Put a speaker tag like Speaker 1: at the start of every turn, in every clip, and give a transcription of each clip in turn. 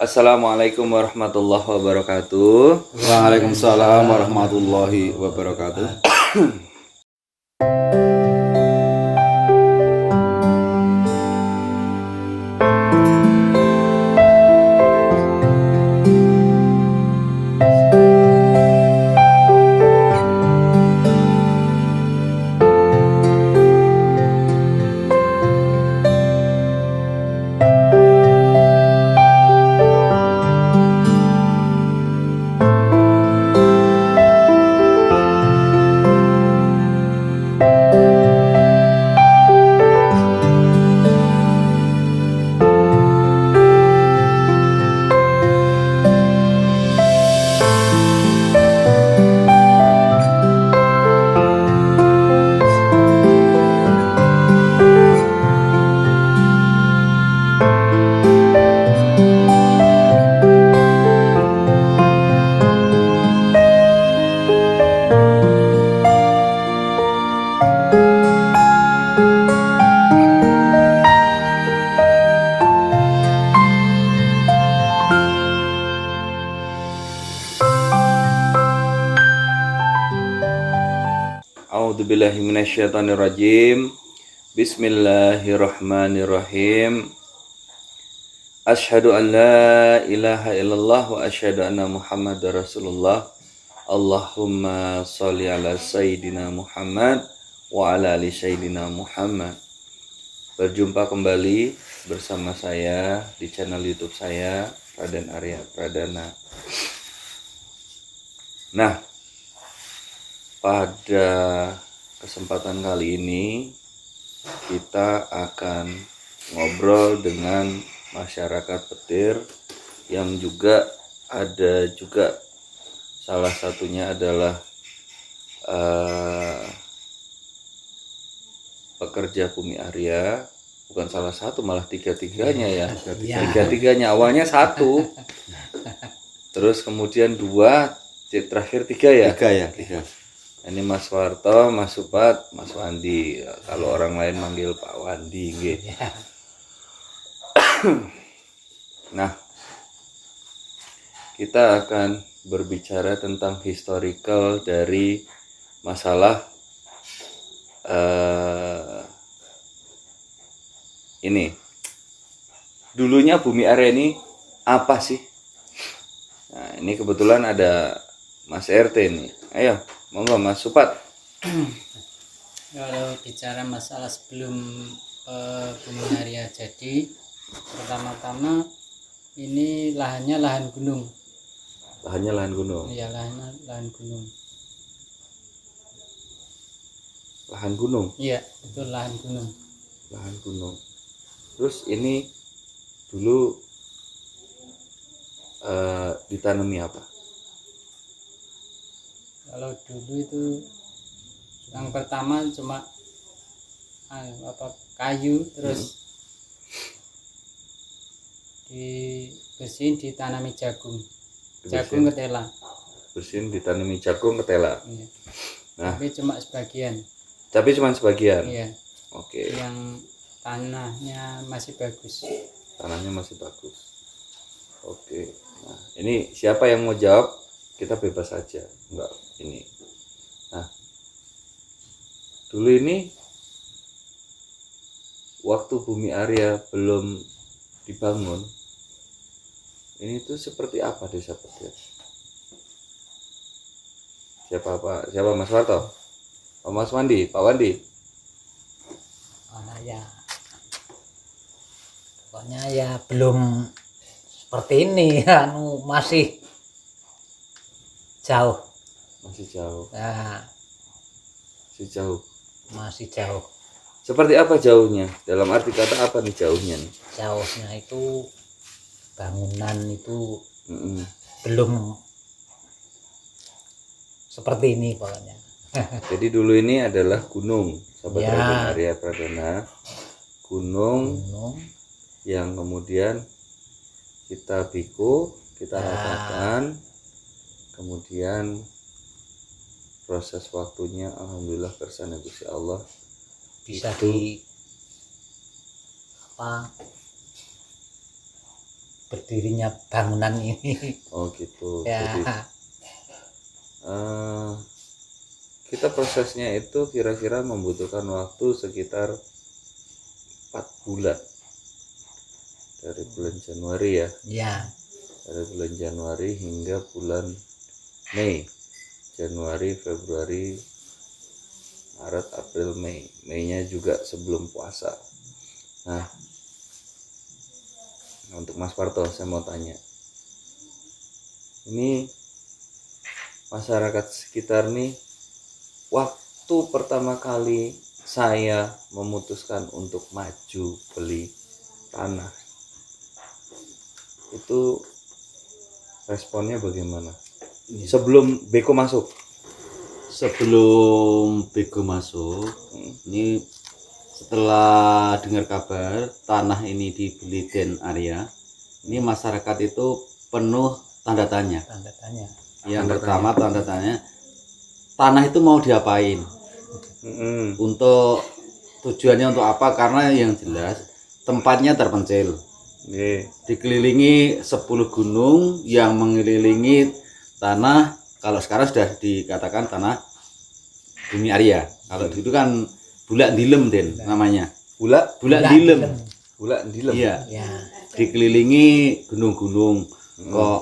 Speaker 1: Assalamualaikum warahmatullahi wabarakatuh.
Speaker 2: Waalaikumsalam warahmatullahi wabarakatuh.
Speaker 1: A'udzubillahi minasyaitonirrajim. Bismillahirrahmanirrahim. Asyhadu an la ilaha illallah wa asyhadu anna Muhammadar Rasulullah. Allahumma sholli ala sayyidina Muhammad wa ala ali sayyidina Muhammad. Berjumpa kembali bersama saya di channel YouTube saya, Raden Arya Pradana. Nah, pada kesempatan kali ini kita akan ngobrol dengan masyarakat petir yang juga ada juga salah satunya adalah pekerja Bumi Arya, bukan salah satu malah tiga-tiganya ya. Tiga-tiganya, awalnya satu, terus kemudian dua, terakhir tiga ya.
Speaker 2: Tiga.
Speaker 1: Ini Mas Warto, Mas Supat, Mas Wandi. Kalau orang lain manggil Pak Wandi, nggih. Nah, kita akan berbicara tentang historical dari masalah ini. Dulunya Bumi Arya ini apa sih? Nah, ini kebetulan ada Mas RT nih. Ayo, monggo Mas Supat.
Speaker 3: Kalau bicara masalah sebelum Bumi Arya jadi, pertama-tama ini lahannya lahan gunung.
Speaker 1: Lahannya lahan gunung.
Speaker 3: Iya, lahan gunung.
Speaker 1: Lahan gunung.
Speaker 3: Iya, itu lahan gunung.
Speaker 1: Lahan gunung. Terus ini dulu ditanami apa?
Speaker 3: Kalau dulu itu yang pertama cuma kayu, terus dibersihin ditanami jagung ketela.
Speaker 1: Bersihin ditanami jagung ketela.
Speaker 3: Iya.
Speaker 1: Nah,
Speaker 3: Tapi cuma sebagian.
Speaker 1: Iya. Oke.
Speaker 3: Yang tanahnya masih bagus.
Speaker 1: Tanahnya masih bagus. Oke. Nah, ini siapa yang mau jawab? Kita bebas saja. Enggak ini. Nah, dulu ini waktu Bumi Arya belum dibangun, ini tuh seperti apa desa petir? Siapa Mas Warto? Oh, Mas Wandi, Pak Wandi.
Speaker 4: Ya, pokoknya ya belum seperti ini, masih jauh.
Speaker 1: Masih jauh.
Speaker 4: Nah, masih jauh.
Speaker 1: Seperti apa jauhnya? Dalam arti kata apa nih jauhnya nih?
Speaker 4: Jauhnya itu bangunan itu
Speaker 1: belum
Speaker 4: seperti ini pokoknya.
Speaker 1: Jadi dulu ini adalah gunung, sahabat
Speaker 4: Ya.
Speaker 1: Raden Arya Pradana. Gunung yang kemudian kita biku, kita ratakan, kemudian proses waktunya alhamdulillah kersane Gusti Allah
Speaker 4: bisa
Speaker 1: itu
Speaker 4: berdirinya bangunan ini.
Speaker 1: Oh gitu.
Speaker 4: Ya,
Speaker 1: Jadi kita prosesnya itu kira-kira membutuhkan waktu sekitar 4 bulan dari bulan Januari ya,
Speaker 4: ya,
Speaker 1: dari bulan Januari hingga bulan Mei. Januari, Februari, Maret, April, Mei. Mei-nya juga sebelum puasa. Nah, untuk Mas Parto saya mau tanya. Ini masyarakat sekitar nih, waktu pertama kali saya memutuskan untuk maju beli tanah, itu responnya bagaimana? Sebelum Beko masuk.
Speaker 2: Sebelum Bego masuk, ini setelah dengar kabar tanah ini dibeli Den Arya, ini masyarakat itu penuh tanda tanya.
Speaker 4: tanda tanya.
Speaker 2: Yang pertama tanda tanya, tanah itu mau diapain? Untuk tujuannya untuk apa? Karena yang jelas tempatnya terpencil. Dikelilingi 10 gunung yang mengelilingi tanah. Kalau sekarang sudah dikatakan tanah Bumi Arya. Kalau dulu kan Bulak Dilem Den namanya.
Speaker 1: Bulak
Speaker 2: Dilem.
Speaker 1: Bulak Dilem.
Speaker 2: Iya.
Speaker 4: Ya,
Speaker 2: Dikelilingi gunung-gunung. Kok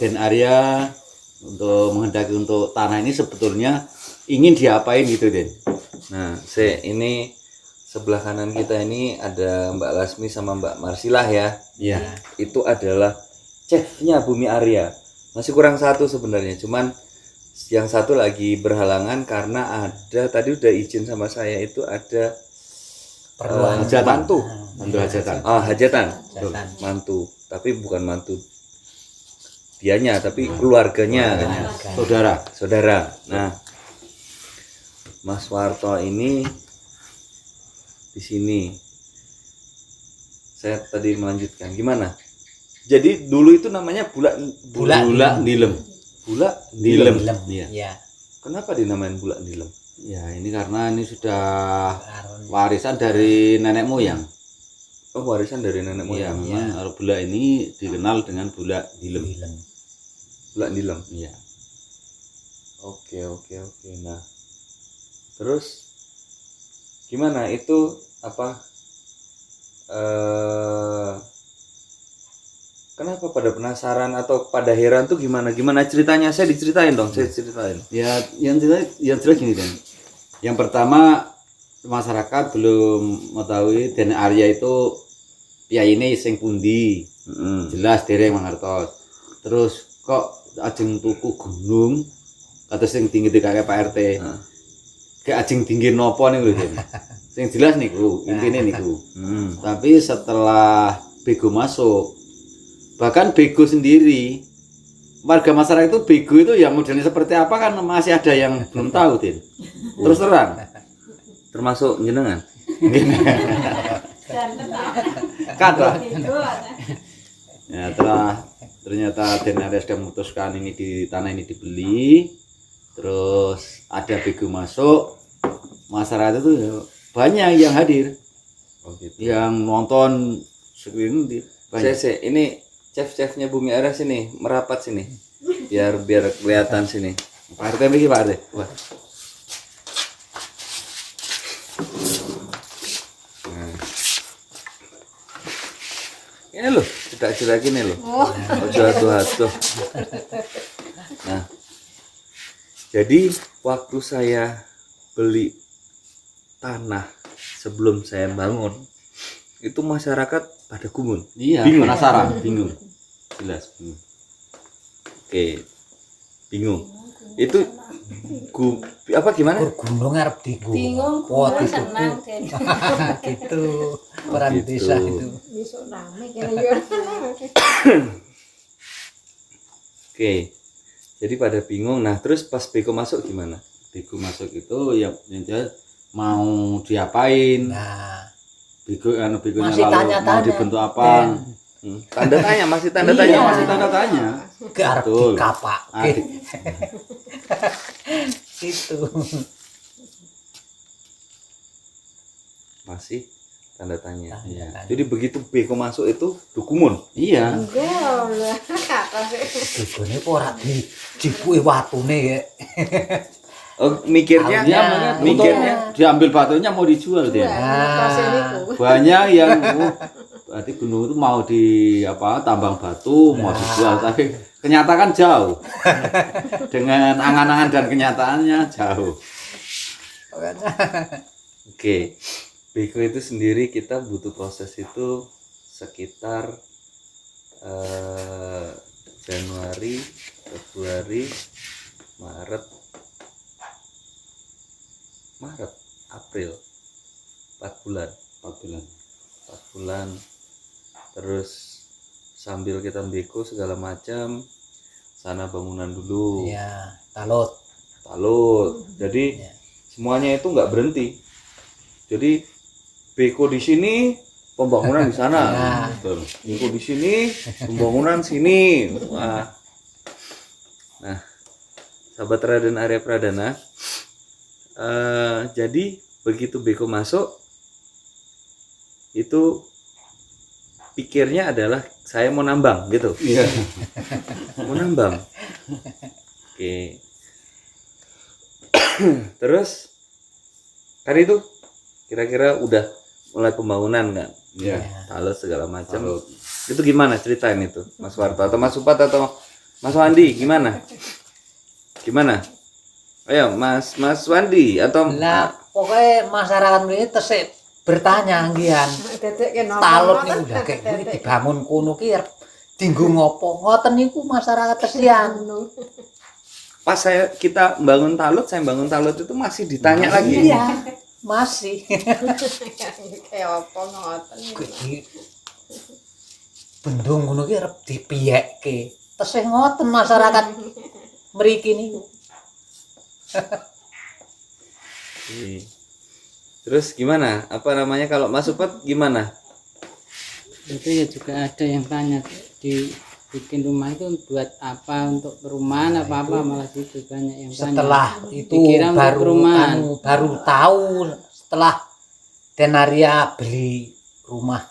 Speaker 2: Den Arya untuk menghendaki untuk tanah ini sebetulnya ingin diapain gitu Den.
Speaker 1: Nah, ini sebelah kanan kita ini ada Mbak Lasmi sama Mbak Marsilah ya.
Speaker 2: Iya.
Speaker 1: Itu adalah chefnya Bumi Arya. Masih kurang satu sebenarnya, cuman yang satu lagi berhalangan karena ada tadi udah izin sama saya itu ada
Speaker 4: perluan
Speaker 1: mantu.
Speaker 2: Mantu hajatan.
Speaker 1: Hajatan.
Speaker 4: hajatan.
Speaker 1: Mantu, tapi bukan mantu dianya, tapi keluarganya. Saudara. Nah, Mas Warto ini di sini. Saya tadi melanjutkan. Gimana? Jadi dulu itu namanya Bulak
Speaker 2: Dilem.
Speaker 1: Bulak
Speaker 2: Dilem.
Speaker 4: Ya,
Speaker 2: Iya.
Speaker 1: Kenapa dinamain Bulak Dilem?
Speaker 2: Ya, ini karena ini sudah warisan dari nenek moyang.
Speaker 1: Oh, warisan dari nenek
Speaker 2: Iya,
Speaker 1: moyang.
Speaker 2: memang kalau Bulak ini dikenal dengan Bulak Dilem.
Speaker 1: Bulak Dilem.
Speaker 2: Iya.
Speaker 1: Oke. Nah, terus gimana itu apa? Kenapa pada penasaran atau pada heran tuh gimana ceritanya? Saya diceritain dong, saya ceritain.
Speaker 2: Ya, yang jelas gini kan. Yang pertama masyarakat belum mengetahui Den Arya itu piyaine sing pundi. Jelas dereng mangertos. Terus kok ajeng tuku gunung kados sing tinggi kakek Pak RT. Kayak ajeng tinggi nopo niku lho. Sing jelas niku, intine niku. Tapi setelah Bego masuk, bahkan Bego sendiri, warga masyarakat itu Bego itu yang modelnya seperti apa kan masih ada yang belum tahu, Din. Terus terang.
Speaker 1: Termasuk jenengan.
Speaker 2: Kata. Ya, ternyata Den Arya sudah memutuskan ini di tanah ini dibeli. Terus ada Bego masuk, masyarakat itu ya, banyak yang hadir.
Speaker 1: Oh gitu.
Speaker 2: Yang nonton screen banyak.
Speaker 1: Ini chef-chefnya Bumi Arya sini, merapat sini. Biar kelihatan sini.
Speaker 2: Pak RT begini Pak RT. Wah.
Speaker 1: Nah. Ini loh, cedak-cedak ini loh. Ojo atuh-atuh. Nah. Jadi waktu saya beli tanah sebelum saya bangun, itu masyarakat pada gumun.
Speaker 2: Iya,
Speaker 1: bingung.
Speaker 2: penasaran, bingung. Jelas bingung.
Speaker 1: Oke. Bingung. Itu apa gimana?
Speaker 4: gunung arep digo.
Speaker 5: Bingung, kuwi tenang Den.
Speaker 4: Gitu. Peran
Speaker 1: Gitu.
Speaker 4: desa itu.
Speaker 5: Besok rame kene yo.
Speaker 1: Oke. Jadi pada bingung. Nah, terus pas Beko masuk gimana?
Speaker 2: Bego masuk itu yang jelas mau diapain?
Speaker 4: Nah,
Speaker 2: Begonya
Speaker 4: masih
Speaker 2: lalu
Speaker 4: tanya-tanya.
Speaker 2: mau dibentuk apa?
Speaker 1: Tanda tanya, masih tanda
Speaker 2: Iya,
Speaker 1: tanya.
Speaker 2: masih tanda tanya.
Speaker 4: ke arep
Speaker 2: Betul.
Speaker 4: dikapak.
Speaker 2: Adik.
Speaker 4: Gitu.
Speaker 1: Masih tanda tanya.
Speaker 4: Tanda
Speaker 2: Iya.
Speaker 4: tanya.
Speaker 1: Jadi begitu Beko masuk itu dukumun.
Speaker 2: Iya.
Speaker 5: Enggak lah. Kata sih.
Speaker 4: Dugune kok ora dijipuki watune ya.
Speaker 1: Oh, mikirnya
Speaker 4: Tahunya,
Speaker 1: mikirnya
Speaker 2: diambil batunya mau dijual dia. Banyak yang berarti gunung itu mau di apa tambang batu mau dijual tapi kenyataan kan jauh dengan angan-angan dan kenyataannya jauh.
Speaker 1: oke. Beko itu sendiri kita butuh proses itu sekitar Januari, Februari, Maret, April, 4 bulan.
Speaker 2: 4 bulan.
Speaker 1: 4 bulan. Terus sambil kita beko segala macam, sana bangunan dulu,
Speaker 4: Iya, talut.
Speaker 1: Jadi
Speaker 4: Iya.
Speaker 1: semuanya itu nggak berhenti. Jadi beko di sini, pembangunan di sana.
Speaker 4: Iya.
Speaker 2: Betul.
Speaker 1: Beko di sini, pembangunan sini. Wah. Nah, sahabat Raden Arya Pradana, jadi begitu beko masuk, itu pikirnya adalah saya mau nambang gitu.
Speaker 2: Iya.
Speaker 1: Mau nambang. Oke. Terus tadi itu kira-kira udah mulai pembangunan kan?
Speaker 2: Iya.
Speaker 1: Talut segala macam.
Speaker 2: Talut.
Speaker 1: Itu gimana ceritain itu, Mas Warto atau Mas Supat atau Mas Wandi gimana? Gimana? Ayo Mas Wandi atau
Speaker 4: Lah, pokoknya masyarakat ini tesik bertanya anggian. Talut niku udah kayak kuwi dibangun kono ki dinggo ngopo? Ngoten niku masyarakat tesian.
Speaker 1: pas kita bangun talut, saya bangun talut itu masih ditanya lagi.
Speaker 4: Iya, masih.
Speaker 5: Kayak apa ngoten.
Speaker 4: Kuwi bendung ngono ki arep dipiyekke. Tesih ngoten masyarakat mriki niku.
Speaker 1: Terus gimana? Apa namanya kalau Mas Supat gimana?
Speaker 3: Itu ya juga ada yang tanya dibikin rumah itu buat apa, untuk perumahan apa malah gitu banyak yang tanya.
Speaker 4: Setelah itu
Speaker 3: Dikira untuk
Speaker 4: baru
Speaker 3: perumahan.
Speaker 4: baru tahu setelah Denaria beli rumah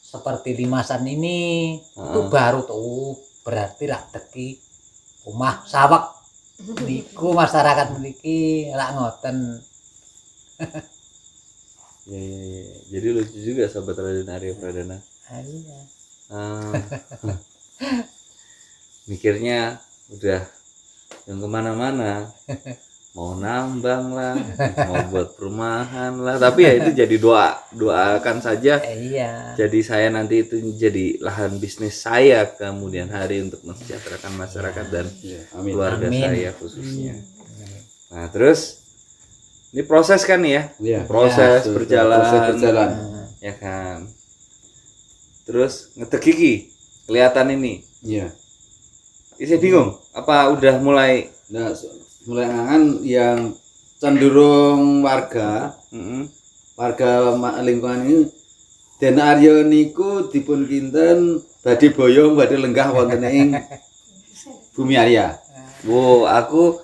Speaker 4: seperti Limasan ini itu baru tuh berarti rak teki rumah sawak niku masyarakat memiliki rak ngoten.
Speaker 1: Ya. Jadi lucu juga sahabat Raden Arya Pradana.
Speaker 4: Iya.
Speaker 1: Mikirnya udah yang kemana-mana, mau nambang lah, mau buat perumahan lah, tapi ya itu jadi doakan saja.
Speaker 4: Iya.
Speaker 1: Jadi saya nanti itu jadi lahan bisnis saya kemudian hari untuk mensejahterakan masyarakat dan
Speaker 2: Amin.
Speaker 1: keluarga
Speaker 4: Amin.
Speaker 1: saya khususnya. Nah terus ini proses kan ya,
Speaker 2: Iya.
Speaker 1: proses
Speaker 2: Proses
Speaker 1: berjalan,
Speaker 2: berjalan.
Speaker 1: ya kan. Terus ngetek gigi kelihatan ini.
Speaker 2: Iya.
Speaker 1: Saya bingung, apa udah mulai?
Speaker 2: Nah, mulai angan yang cenderung warga lingkungan ini Den Arya niku dipun kinten badhe boyong badhe lenggah wonten ing Bumi Arya.
Speaker 1: Wow, aku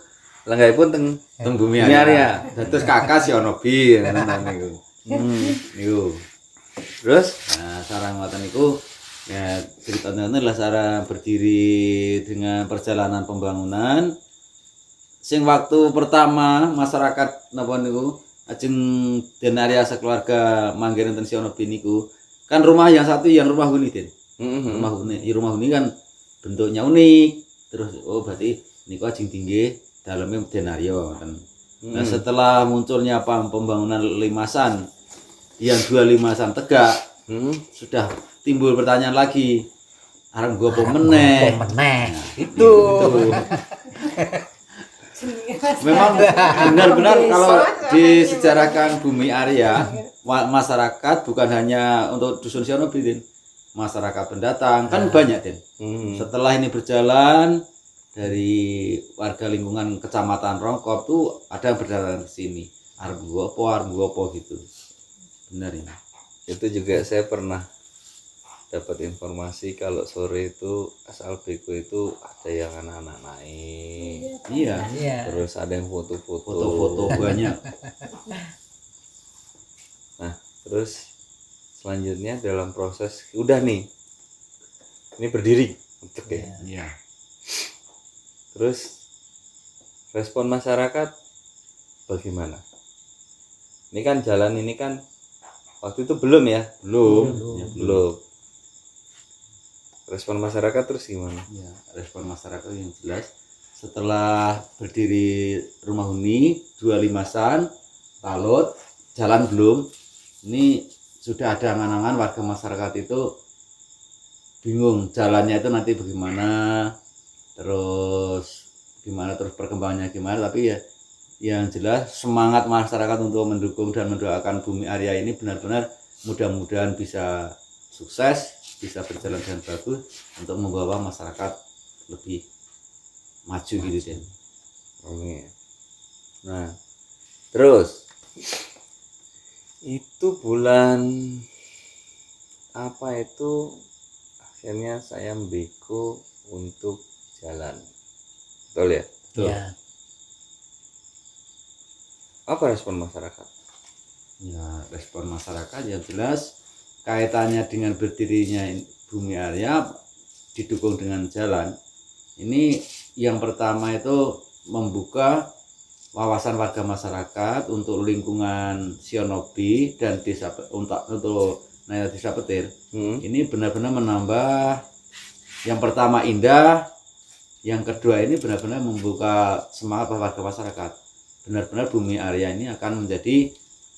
Speaker 1: lenggahipun teng
Speaker 2: Teng Bumi
Speaker 1: Bumi
Speaker 2: Arya.
Speaker 1: Arya.
Speaker 2: Terus kakak si ono bin niku. Niku.
Speaker 1: Terus
Speaker 2: Nah, sarang ngoten niku ya ceritanya adalah cara berdiri dengan perjalanan pembangunan. Sing waktu pertama masyarakat napa niku ajeng Den Arya sekeluarga manggen enten si ono bin niku. Kan rumah yang satu yang rumah huni Den. Rumah huni kan bentuknya unik. Terus oh berarti niku ajeng tinggi dalamnya Den Arya kan. Nah, setelah munculnya pembangunan Limasan yang dua Limasan tegak, sudah timbul pertanyaan lagi. Arep nggo apa meneh?
Speaker 4: Itu.
Speaker 2: Memang benar-benar kalau disejarahkan Bumi Arya, masyarakat bukan hanya untuk dusun Siono Bidin, masyarakat pendatang kan banyak Den. Setelah ini berjalan dari warga lingkungan kecamatan Rongkop tuh ada yang berdatangan ke sini. Arep nggo apa gitu. Benar ini.
Speaker 1: itu juga saya pernah dapat informasi kalau sore itu asal beko itu ada yang anak-anak naik,
Speaker 2: Iya.
Speaker 4: Iya.
Speaker 1: terus ada yang foto-foto.
Speaker 2: Foto-foto banyak.
Speaker 1: Nah Terus selanjutnya dalam proses udah nih, ini berdiri untuk ya.
Speaker 2: Iya.
Speaker 1: Terus respon masyarakat bagaimana? Ini kan jalan ini kan waktu itu belum ya?
Speaker 2: Belum. Ya,
Speaker 1: Belum. Respon masyarakat terus gimana?
Speaker 2: Ya, respon masyarakat yang jelas setelah berdiri rumah huni 25-an talut jalan belum, ini sudah ada angan-angan warga masyarakat itu bingung jalannya itu nanti bagaimana, terus perkembangannya gimana. Tapi ya yang jelas semangat masyarakat untuk mendukung dan mendoakan Bumi Arya ini benar-benar mudah-mudahan bisa sukses, bisa berjalan dengan bagus untuk membawa masyarakat lebih maju gitu deh.
Speaker 1: Oke. Nah, terus itu bulan apa itu akhirnya saya beko untuk jalan, betul ya?
Speaker 2: Betul.
Speaker 4: Ya,
Speaker 1: Apa respon masyarakat?
Speaker 2: Ya, respon masyarakat yang jelas kaitannya dengan berdirinya Bumi Arya didukung dengan jalan. Ini yang pertama itu membuka wawasan warga masyarakat untuk lingkungan Sionobi dan desa untuk desa Petir. Ini benar-benar menambah, yang pertama indah, yang kedua ini benar-benar membuka semangat warga masyarakat. Benar-benar Bumi Arya ini akan menjadi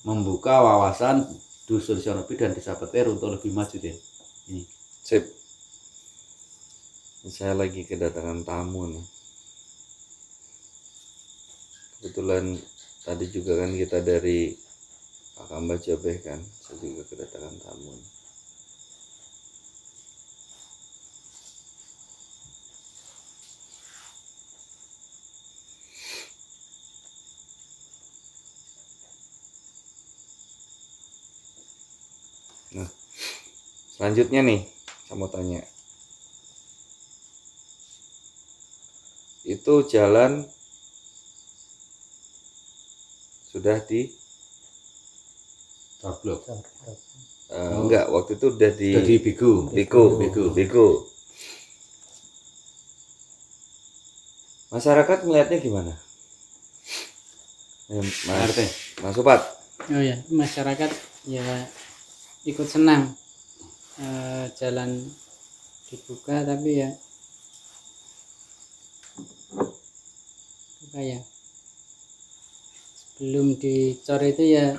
Speaker 2: membuka wawasan dusun Sionobi dan desa Petir untuk lebih maju deh. Ini.
Speaker 1: Sip. Saya lagi kedatangan tamu nih. Kebetulan tadi juga kan kita dari Akamba Jabeh kan, saya juga kedatangan tamu nih. Nah, selanjutnya nih, saya mau tanya. Itu jalan sudah di
Speaker 2: Tablok.
Speaker 1: enggak, waktu itu udah di
Speaker 2: Jadi Bigu.
Speaker 1: Beko. Masyarakat melihatnya gimana? Mas Supat.
Speaker 3: Oh ya, masyarakat ya ikut senang jalan dibuka, tapi ya apa ya, sebelum dicor itu ya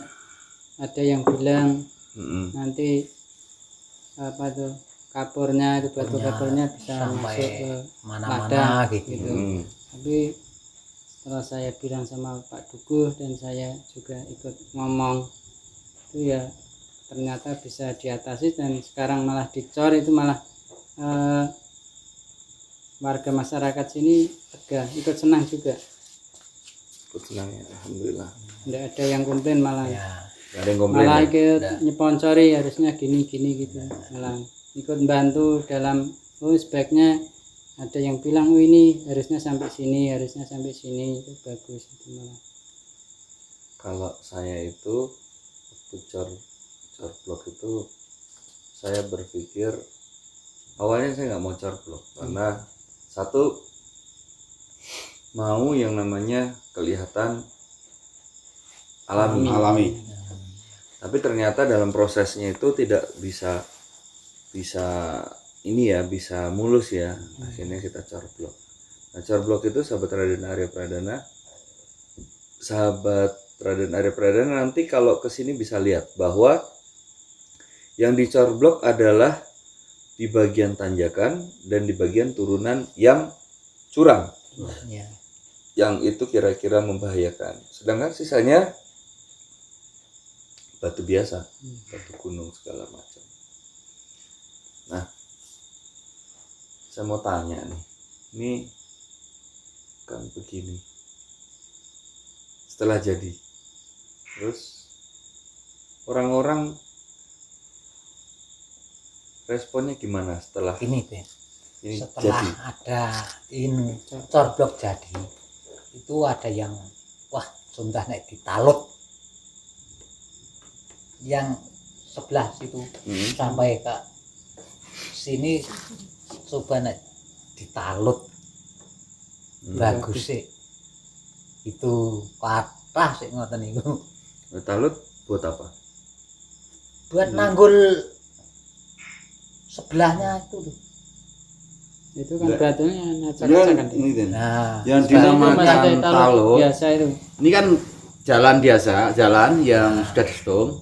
Speaker 3: ada yang bilang nanti apa tuh kapurnya itu batu kapurnya bisa
Speaker 4: sampai
Speaker 3: masuk ke
Speaker 4: mana-mana
Speaker 3: ladang
Speaker 4: gitu.
Speaker 3: Tapi setelah saya bilang sama Pak Dukuh dan saya juga ikut ngomong itu ya ternyata bisa diatasi, dan sekarang malah dicor itu malah warga masyarakat sini lega, ikut senang juga.
Speaker 1: Ikut senang ya, alhamdulillah.
Speaker 3: Tidak ada yang komplain, malah
Speaker 4: Ya,
Speaker 1: Gak ada yang komplain.
Speaker 3: malah
Speaker 1: Ya?
Speaker 3: ikut nyponsori harusnya gini gitu, malah ikut bantu dalam sebaiknya ada yang bilang ini harusnya sampai sini, harusnya sampai sini, itu bagus itu malah.
Speaker 1: Kalau saya itu waktu cor blok itu saya berpikir awalnya saya nggak mau cor blok karena satu mau yang namanya kelihatan alami. Tapi ternyata dalam prosesnya itu tidak bisa ini ya, bisa mulus ya. Akhirnya kita cor blok. Nah, cor blok itu sahabat Raden Arya Pradana nanti kalau kesini bisa lihat bahwa yang dicor blok adalah di bagian tanjakan dan di bagian turunan yang curam,
Speaker 4: ya.
Speaker 1: yang itu kira-kira membahayakan. Sedangkan sisanya batu biasa, batu gunung segala macam. Nah, saya mau tanya nih, ini kan begini, setelah jadi, terus orang-orang responnya gimana setelah
Speaker 4: Ini Ben,
Speaker 1: ini
Speaker 4: setelah
Speaker 1: jadi?
Speaker 4: ada ini cor blok jadi, itu ada yang wah sumpah nek ditalut, yang sebelah situ sampai ke sini coba nek ditalut bagus sih itu kathah sih ngoten niku
Speaker 1: Talut buat apa?
Speaker 4: buat nanggul sebelahnya itu tuh.
Speaker 3: Itu kan batunya
Speaker 2: Kan
Speaker 3: acak-acakan.
Speaker 2: ini Den.
Speaker 4: Nah,
Speaker 2: Yang
Speaker 3: Mas
Speaker 2: dinamakan
Speaker 3: ada
Speaker 2: talut
Speaker 3: biasa itu.
Speaker 2: ini kan jalan biasa, jalan yang sudah distum.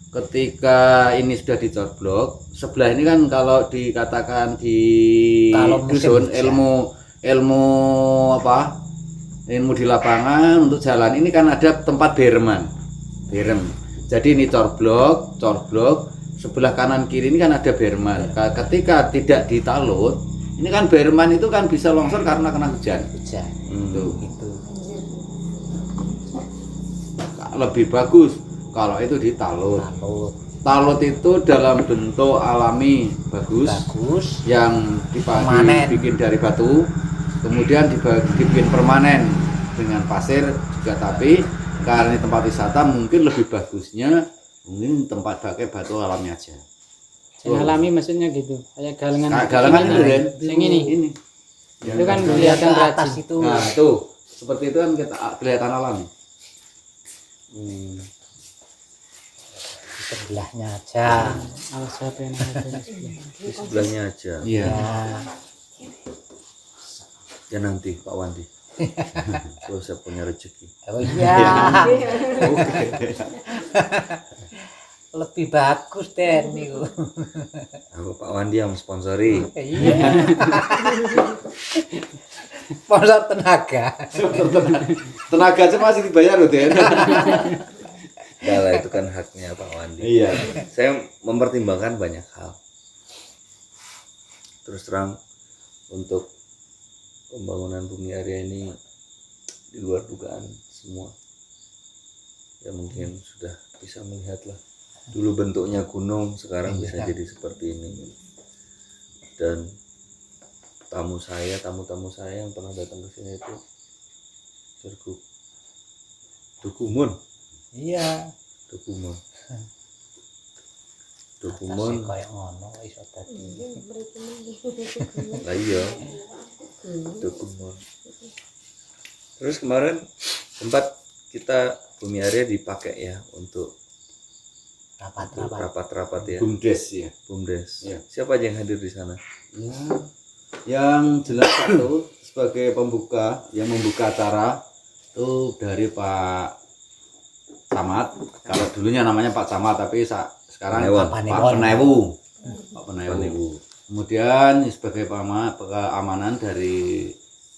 Speaker 2: Ketika ini sudah dicorblok, sebelah ini kan kalau dikatakan di
Speaker 4: Kalau musim
Speaker 2: dusun
Speaker 4: hujan.
Speaker 2: ilmu apa? Ilmu di lapangan untuk jalan ini kan ada tempat berem. Jadi ini corblok, sebelah kanan kiri ini kan ada berman. Ketika tidak ditalut, ini kan berman itu kan bisa longsor karena kena hujan.
Speaker 4: hujan
Speaker 2: Tuh.
Speaker 4: itu
Speaker 2: Lebih bagus kalau itu ditalut.
Speaker 4: talut
Speaker 2: Talut itu dalam bentuk alami bagus
Speaker 4: bagus
Speaker 2: yang
Speaker 4: Permanen.
Speaker 2: dibikin dari batu, kemudian dibikin permanen dengan pasir juga, tapi karena ini tempat wisata mungkin lebih bagusnya mungkin tempat pakai batu alami aja.
Speaker 3: Yang alami maksudnya gitu. Kayak galengan.
Speaker 2: Nah, galengan itu Den.
Speaker 3: Yang ini. Itu kan
Speaker 4: lihat
Speaker 3: kelihatan
Speaker 4: ke atas
Speaker 3: rajin.
Speaker 4: itu
Speaker 2: Nah, tuh seperti itu kan kita kelihatan alami.
Speaker 4: di sebelahnya aja
Speaker 3: Alas HP yang ada di sebelah.
Speaker 1: Di sebelahnya aja.
Speaker 2: Iya.
Speaker 4: ya
Speaker 1: Ya nanti Pak Wandi. Kalau saya punya rezeki.
Speaker 4: oh iya lebih bagus Den niku
Speaker 1: Aku Pak Wandi yang sponsori.
Speaker 4: iya sponsor tenaga
Speaker 2: Tenaga aja masih dibayar loh Den.
Speaker 1: Enggak lah, itu kan haknya Pak Wandi.
Speaker 2: Iya.
Speaker 1: Saya mempertimbangkan banyak hal. Terus terang untuk pembangunan Bumi Area ini di luar dugaan semua. Ya mungkin sudah bisa melihat lah. Dulu bentuknya gunung, sekarang bisa jadi seperti ini. Dan tamu-tamu saya yang pernah datang ke sini itu Cerguk Dukumun.
Speaker 4: iya
Speaker 1: Dukumun
Speaker 4: atasnya kayak ngono iso dadi
Speaker 1: lah iya Dukumun. Terus kemarin sempat kita Bumi Area dipakai ya untuk
Speaker 4: rapat-rapat
Speaker 1: rapat-rapat ya,
Speaker 2: Bumdes ya.
Speaker 1: Bumdes.
Speaker 2: Iya.
Speaker 1: Siapa aja yang hadir di sana?
Speaker 2: Ya, yang jelas satu sebagai pembuka yang membuka acara itu dari Pak Camat. Kalau dulunya namanya Pak Camat, tapi sekarang
Speaker 1: Penewon.
Speaker 2: Pak
Speaker 4: Penewon.
Speaker 2: Penewu. Pak Penewu. Kemudian sebagai keamanan dari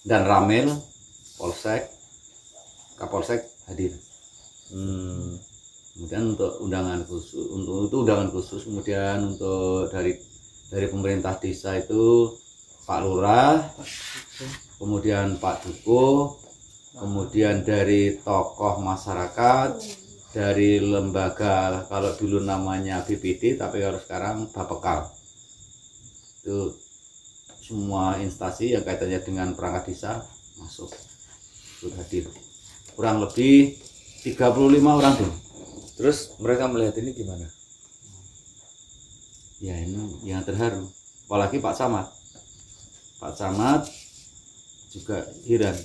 Speaker 2: dan Ramil Polsek, Kapolsek hadir. Kemudian untuk undangan khusus, kemudian untuk dari pemerintah desa itu Pak Lurah, kemudian Pak Duko, kemudian dari tokoh masyarakat, dari lembaga kalau dulu namanya BPD tapi kalau sekarang Bapekal. Itu semua instansi yang kaitannya dengan perangkat desa masuk ikut hadir. Kurang lebih 35 orang tuh.
Speaker 1: Terus mereka melihat ini gimana?
Speaker 2: Ya ini yang terharu, apalagi Pak Camat juga heran.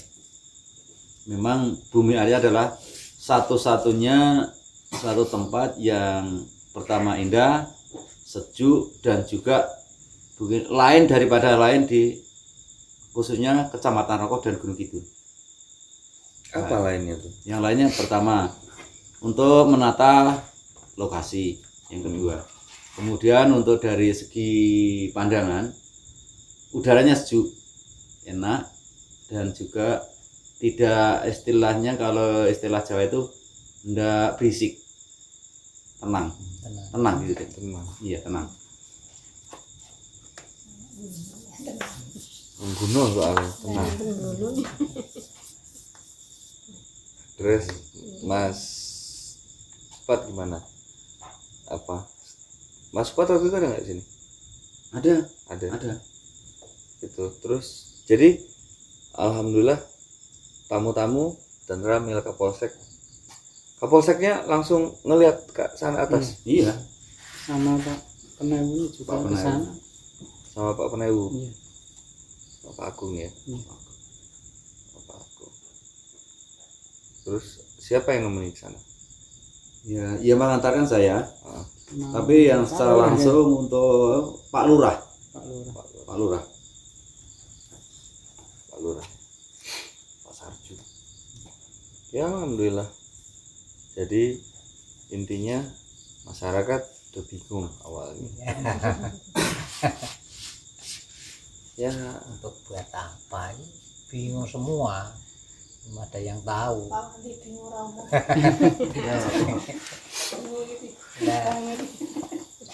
Speaker 2: Memang Bumi Area adalah satu-satunya satu tempat yang pertama indah, sejuk, dan juga lain daripada lain di khususnya Kecamatan Rokok dan Gunung Kidul.
Speaker 1: Apa lainnya tuh?
Speaker 2: Yang lainnya pertama untuk menata lokasi, yang kedua kemudian untuk dari segi pandangan udaranya sejuk, enak, dan juga tidak istilahnya kalau istilah Jawa itu ndak berisik, tenang gitu deh. Iya tenang.
Speaker 1: Menggunung soalnya tenang. Terus Mas Pat gimana? Apa? Mas Pat waktu itu ada nggak sini? Ada. Gitu. Terus jadi alhamdulillah tamu-tamu dan Ramil Kapolseknya langsung ngelihat ke sana atas.
Speaker 2: Iya.
Speaker 3: sama Pak Penewu juga
Speaker 2: Pak
Speaker 3: ke
Speaker 2: Penewu.
Speaker 3: sana.
Speaker 1: Sama Pak Penewu,
Speaker 3: Iya.
Speaker 1: Pak Agung ya.
Speaker 3: Iya.
Speaker 1: Pak Agung. Terus siapa yang nemenin ke sana?
Speaker 2: Ya, ia mengantarkan saya,
Speaker 1: Ah,
Speaker 3: Sama
Speaker 2: tapi yang
Speaker 3: Pak
Speaker 2: secara
Speaker 3: Lurah,
Speaker 2: langsung untuk Pak Lurah.
Speaker 3: Pak Lurah.
Speaker 2: Pak Lurah.
Speaker 1: Pak Lurah, Pak Sarju. Ya alhamdulillah. Jadi intinya masyarakat udah bingung awalnya. Ya
Speaker 4: Untuk buat apa ini bingung semua, belum ada yang tahu. Nah,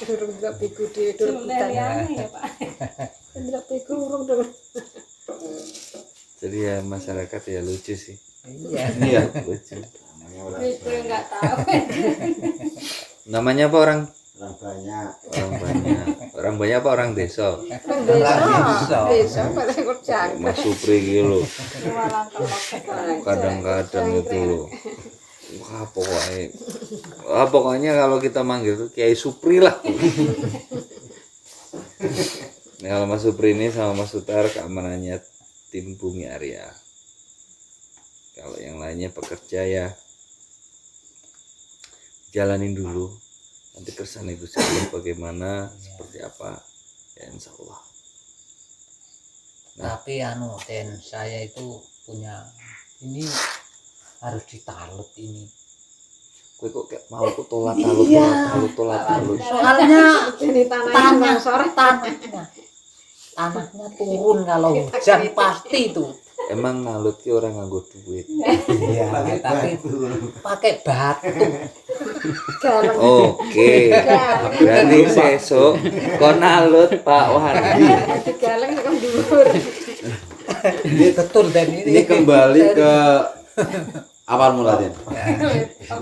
Speaker 5: Durung ndak bego dhewe durung ya, Pak. Ndak bego urung durung.
Speaker 1: jadi ya masyarakat ya lucu sih.
Speaker 4: iya.
Speaker 2: Iya.
Speaker 1: Lucu.
Speaker 5: Bego enggak tahu.
Speaker 1: Namanya apa orang?
Speaker 2: Orang banyak.
Speaker 1: Orang banyak. Orang banyak apa orang desa?
Speaker 5: Desa. Desa pada kerja.
Speaker 1: Mas Supri gitu loh.
Speaker 5: Walang kelok.
Speaker 1: Kadang-kadang itu loh. Pokoknya kalau kita manggil tuh Kiai Supri lah. Nah, kalau Mas Supri ini sama Mas Sutar keamanannya tim Bumi Arya. Kalau yang lainnya pekerja ya jalanin dulu. Nanti kersane Gusti Allah bagaimana, seperti apa, ya insya Allah.
Speaker 4: Tapi Den, saya itu punya ini harus ditalut ini.
Speaker 1: Kowe kok kayak mau aku tolak talut.
Speaker 4: Soalnya
Speaker 5: Ini tanahnya sore.
Speaker 4: tanahnya turun kalau hujan pasti itu.
Speaker 1: Emang ngalut ki orang nganggo duit.
Speaker 4: Iya, tapi pakai batu.
Speaker 5: Galeng.
Speaker 1: Oke. Berarti sesuk kon nalut Pak Wandi.
Speaker 5: Galeng tekan dhuwur.
Speaker 4: Betul Dan
Speaker 2: Ini kembali ke awal mulanya.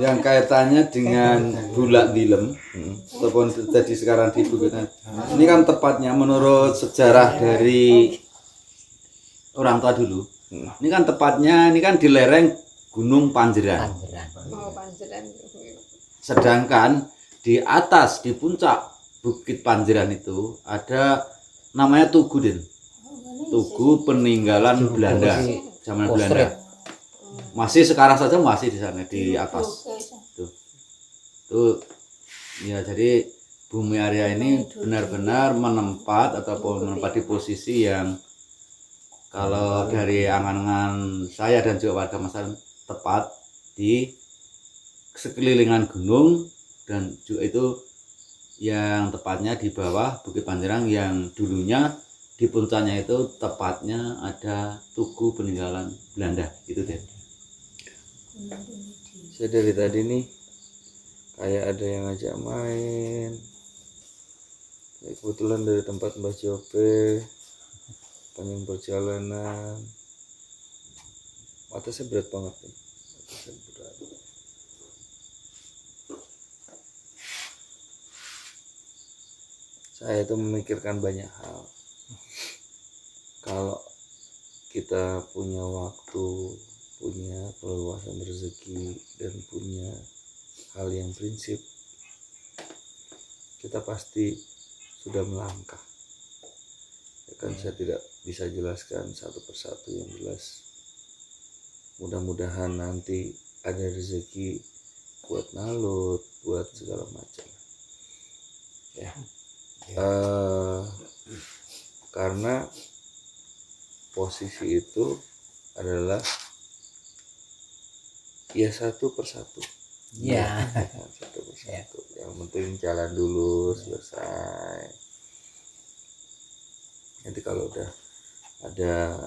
Speaker 2: Yang kaitannya dengan bulak dilem ataupun tadi sekarang di Bukutan. Ini kan tepatnya menurut sejarah dari orang tua dulu. Ini kan tepatnya ini kan di lereng Gunung Panjeran.
Speaker 5: Oh, panjenengan.
Speaker 2: Sedangkan di atas di puncak Bukit Panjeran itu ada namanya Tugu Den. Tugu peninggalan Belanda, zaman Belanda. Masih sekarang saja masih di sana di atas. Tuh ya, jadi Bumi Arya ini benar-benar menempati di posisi yang kalau dari angan-angan saya dan juga warga masyarakat tepat di sekelilingan gunung, dan juga itu yang tepatnya di bawah Bukit Panjerang yang dulunya di puncaknya itu tepatnya ada Tugu peninggalan Belanda gitu deh.
Speaker 1: Saya dari tadi nih kayak ada yang ngajak main. Kayak kebetulan dari tempat Mbah Jope panjang perjalanan. Mata saya berat banget nih. Mata saya berat. Saya itu memikirkan banyak hal. Kalau kita punya waktu, punya keluasan rezeki, dan punya hal yang prinsip, kita pasti sudah melangkah. Ya kan, saya tidak bisa jelaskan satu persatu, yang jelas mudah-mudahan nanti ada rezeki buat nalut, buat segala macam ya. Karena posisi itu adalah ya satu persatu.
Speaker 4: Iya.
Speaker 1: Satu persatu. Yang penting jalan dulu, selesai. Nanti kalau udah ada,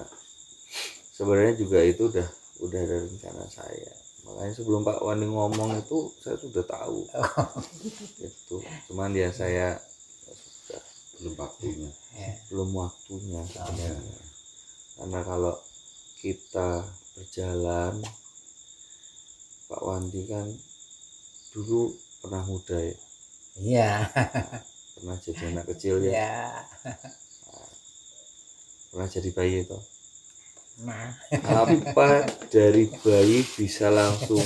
Speaker 1: sebenarnya juga itu udah ada rencana saya. Makanya sebelum Pak Wandi ngomong itu saya sudah tahu. Itu. Cuman ya saya sudah
Speaker 2: Belum waktunya.
Speaker 1: belum waktunya sebenarnya. Karena kalau kita berjalan, Pak Wandi kan dulu pernah muda ya,
Speaker 4: Iya.
Speaker 1: pernah jadi anak kecil ya,
Speaker 4: Iya.
Speaker 1: pernah jadi bayi itu.
Speaker 4: Nah,
Speaker 1: Apa dari bayi bisa langsung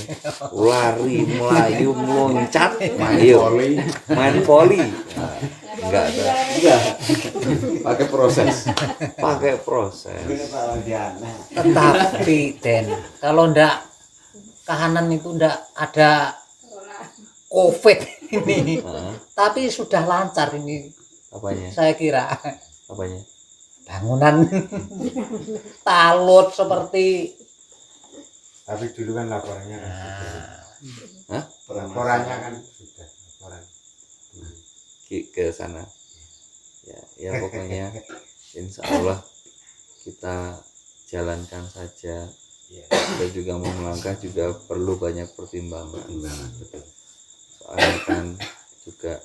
Speaker 1: lari, melayu, meloncat, ayo main voli? Nah, enggak ada,
Speaker 2: Enggak. Pakai proses.
Speaker 1: pakai proses.
Speaker 4: tetapi Den, kalau ndak kahanan itu ndak ada COVID ini,
Speaker 1: Nah,
Speaker 4: tapi sudah lancar ini
Speaker 1: apanya?
Speaker 4: saya kira.
Speaker 1: Apanya?
Speaker 4: Bangunan talut seperti
Speaker 6: Tapi dulu kan laporannya kan
Speaker 1: Hah?
Speaker 6: laporannya kan sudah laporan.
Speaker 1: Ke sana. Ya pokoknya insya Allah kita jalankan saja. Kita juga mau melangkah juga perlu banyak pertimbangan. Soalnya kan juga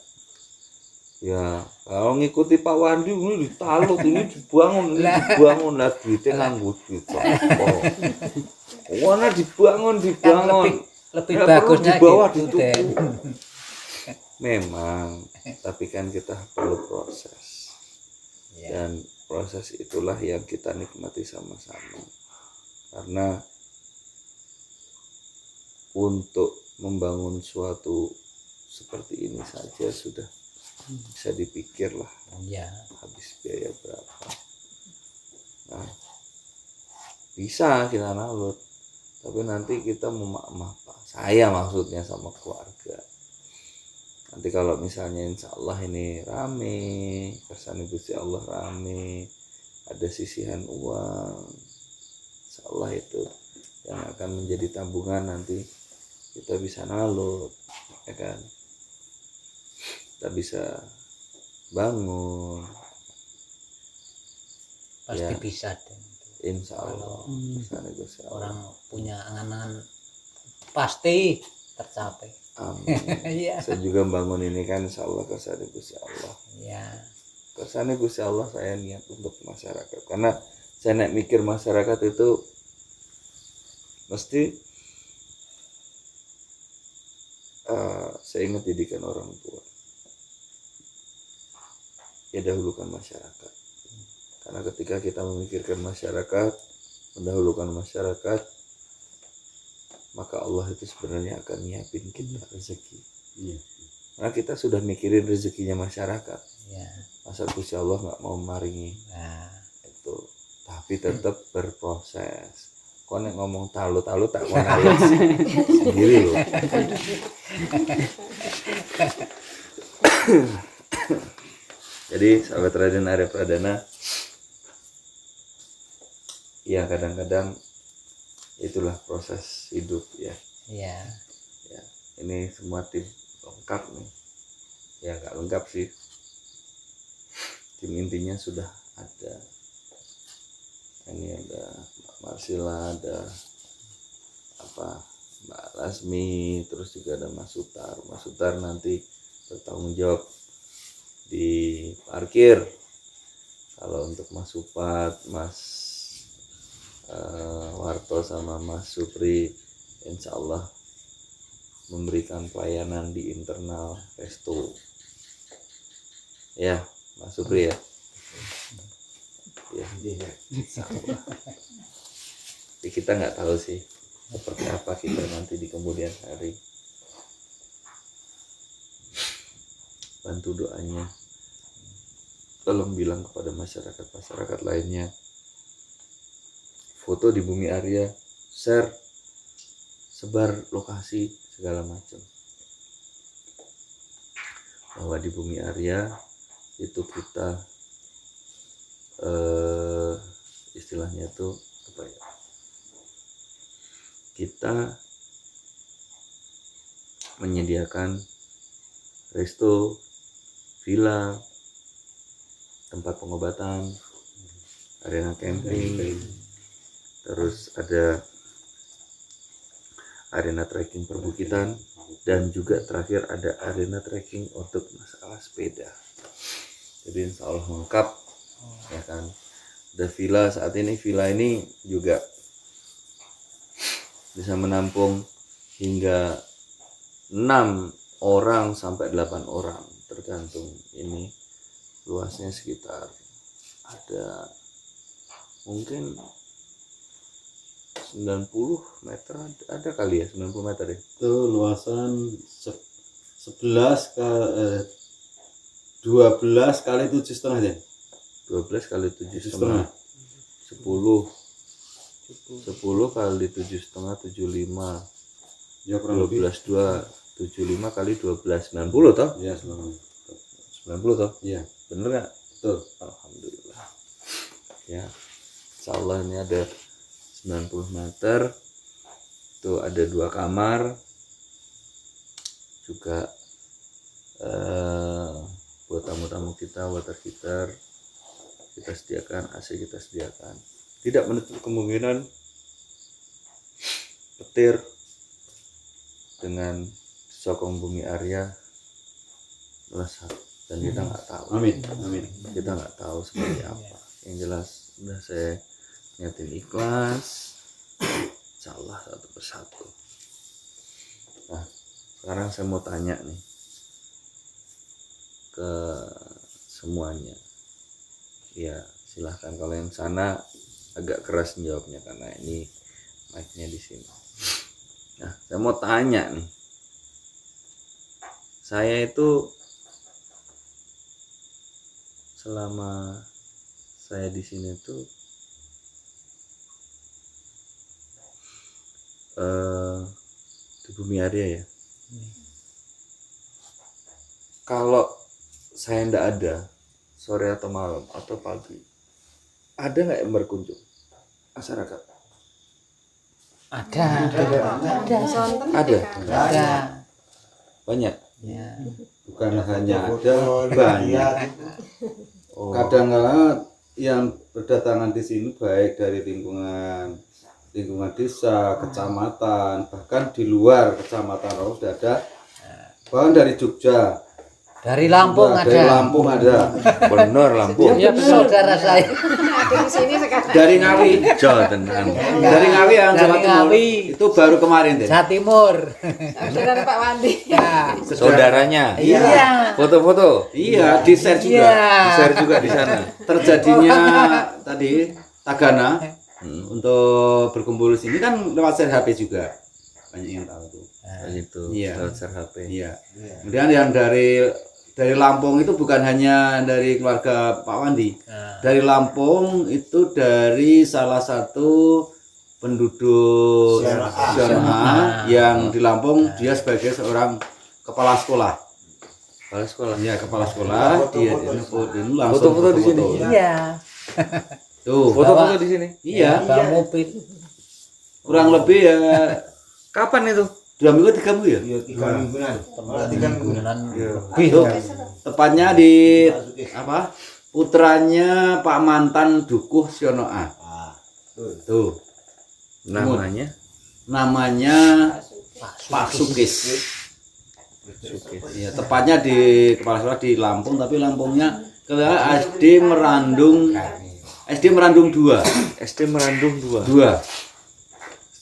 Speaker 1: ya kalau ngikuti Pak Wandi ini ditalut, ini dibangun lah duitnya nganggo duit kok. Warna dibangun
Speaker 4: kan lebih
Speaker 1: Ya, perlu
Speaker 4: bagusnya
Speaker 1: di bawah
Speaker 4: gitu
Speaker 1: ditutup.
Speaker 4: Den.
Speaker 1: Memang, tapi kan kita perlu proses.
Speaker 4: Ya,
Speaker 1: Dan proses itulah yang kita nikmati sama-sama. Karena untuk membangun suatu seperti ini saja sudah bisa dipikir lah
Speaker 4: ya,
Speaker 1: habis biaya berapa. Nah, bisa kita nalut, tapi nanti kita apa? Saya maksudnya sama keluarga. Nanti kalau misalnya insya Allah ini rame, kersane Gusti Allah rame, ada sisihan uang, insya Allah itu yang akan menjadi tabungan nanti kita bisa nalut, ya kan? Kita bisa bangun,
Speaker 4: pasti
Speaker 1: Ya.
Speaker 4: bisa Den.
Speaker 1: insya Allah. Kersane Gusti Allah.
Speaker 4: Orang punya angan-angan pasti tercapai.
Speaker 1: Amin.
Speaker 4: Iya.
Speaker 1: Saya juga bangun ini kan insya Allah kersane Gusti Allah.
Speaker 4: Ya,
Speaker 1: Kersane Gusti Allah saya niat untuk masyarakat. Karena saya mikir masyarakat itu mesti saya ingat didikan orang tua. Ya dahulukan masyarakat. Karena ketika kita memikirkan masyarakat, mendahulukan masyarakat, maka Allah itu sebenarnya akan nyiapin kita rezeki.
Speaker 2: Iya.
Speaker 1: Karena kita sudah mikirin rezekinya masyarakat.
Speaker 4: ya.
Speaker 1: Masa Gusti Allah nggak mau maringi
Speaker 4: Nah,
Speaker 1: itu, tapi tetap berproses. Kau nek ngomong talu-talu tak mau nalut sendiri loh. Jadi sahabat Raden Arya Pradana, ya kadang-kadang itulah proses hidup ya.
Speaker 4: ya.
Speaker 1: Ya, ini semua tim lengkap nih. Ya nggak lengkap sih. Tim intinya sudah ada. Ini ada Mbak Marsila, ada apa Mbak Lasmi, terus juga ada Mas Sutar. Mas Sutar nanti bertanggung jawab di parkir. Kalau untuk Mas Supat, Mas Warto sama Mas Supri, insya Allah memberikan pelayanan di internal resto. Ya, Mas Supri ya. Ya, insya Allah. Tapi kita nggak tahu sih seperti apa kita nanti di kemudian hari. Bantu doanya. Tolong bilang kepada masyarakat lainnya, foto di Bumi Arya, share, sebar lokasi segala macam. Bahwa di Bumi Arya itu kita istilahnya tuh apa ya? Kita menyediakan resto, villa, tempat pengobatan, arena camping, terus ada arena trekking perbukitan, dan juga terakhir ada arena trekking untuk masalah sepeda. Jadi insya Allah lengkap, ya kan. Ada villa, saat ini villa ini juga bisa menampung hingga 6 orang sampai 8 orang, tergantung. Ini luasnya sekitar ada mungkin 90 meter ada kali ya, 90 meter ya.
Speaker 2: Itu luasan 11 ke 12 kali 7,5 ya.
Speaker 1: 12 kali 7,5.
Speaker 2: 7,5.
Speaker 1: 10 kali 7,5 75.
Speaker 2: Ya kurang lebih.
Speaker 1: 12 2 75 kali 12 90 toh?
Speaker 2: Ya sebenarnya.
Speaker 1: 90 toh?
Speaker 2: Iya,
Speaker 1: Bener nggak?
Speaker 2: betul.
Speaker 1: Alhamdulillah. Ya, insyaallah ini ada 90 meter. Tuh ada 2 kamar. Juga buat tamu-tamu kita, water heater kita sediakan, AC kita sediakan. Tidak menutup kemungkinan petir dengan sokong bumi Arya melesat, dan kita nggak tahu.
Speaker 2: Amin. Amin.
Speaker 1: Kita nggak tahu seperti apa. Yang jelas udah saya niatin ikhlas, insyaallah satu persatu. Nah, sekarang saya mau tanya nih ke semuanya. Ya, silahkan kalau yang sana agak keras jawabnya karena ini mic-nya di sini. Nah, saya mau tanya nih. Saya itu selama saya di sini tuh di bumi Arya ya. Kalau saya ndak ada sore atau malam atau pagi, ada nggak yang berkunjung masyarakat?
Speaker 4: Ada.
Speaker 1: Ada.
Speaker 4: Ada.
Speaker 1: Banyak.
Speaker 4: Ya.
Speaker 2: Bukan hanya ada, banyak.
Speaker 1: Oh,
Speaker 2: Kadang-kadang yang berdatangan di sini baik dari lingkungan desa, kecamatan, bahkan di luar kecamatan Raus sudah ada, bahkan dari Jogja,
Speaker 4: Dari Lampung
Speaker 2: dari
Speaker 4: ada.
Speaker 2: Lampung ada,
Speaker 1: bener Lampung.
Speaker 4: Iya, saudara saya.
Speaker 5: Ada di sini sekarang.
Speaker 2: dari Ngawi,
Speaker 1: Jawa Tengah.
Speaker 2: dari Ngawi yang
Speaker 4: Dari
Speaker 2: Jawa Timur.
Speaker 4: Ngawi.
Speaker 2: Itu baru kemarin deh.
Speaker 4: Jawa Timur.
Speaker 5: Saudara Pak Wandi.
Speaker 4: Ya.
Speaker 1: Saudaranya.
Speaker 4: Iya.
Speaker 1: Foto-foto.
Speaker 2: Iya, di share juga.
Speaker 4: Iya.
Speaker 1: Share juga di sana.
Speaker 2: Terjadinya tadi Tagana untuk berkumpul di sini kan lewat share HP juga. Banyak yang tahu tuh.
Speaker 1: Gitu.
Speaker 2: Iya.
Speaker 1: Lewat share HP.
Speaker 2: Iya. Kemudian yang dari Lampung itu bukan hanya dari keluarga Pak Wandi. Dari Lampung itu dari salah satu penduduk Siona'a yang di Lampung, dia sebagai seorang kepala sekolah.
Speaker 1: Kepala sekolah.
Speaker 2: Iya, kepala sekolah, dia ini langsung
Speaker 1: Foto-foto di sini.
Speaker 4: Iya.
Speaker 2: Tuh.
Speaker 1: Foto-foto di sini.
Speaker 2: Iya,
Speaker 4: Bawa mobil.
Speaker 2: kurang lebih ya
Speaker 1: Kapan itu?
Speaker 2: 2 minggu 3 minggu ya.
Speaker 6: Iya, 3 mingguan. 3 mingguan.
Speaker 4: Lebih.
Speaker 2: Tuh, tepatnya di apa? Putranya Pak mantan Dukuh Siona'a. Tuh,
Speaker 1: Namanya
Speaker 2: namanya Pak Sukis.
Speaker 1: Sukis.
Speaker 2: Ya, tepatnya di kepala sekolah di Lampung, tapi Lampungnya ke SD Merandung. SD Merandung 2.
Speaker 1: SD Merandung 2.
Speaker 2: 2.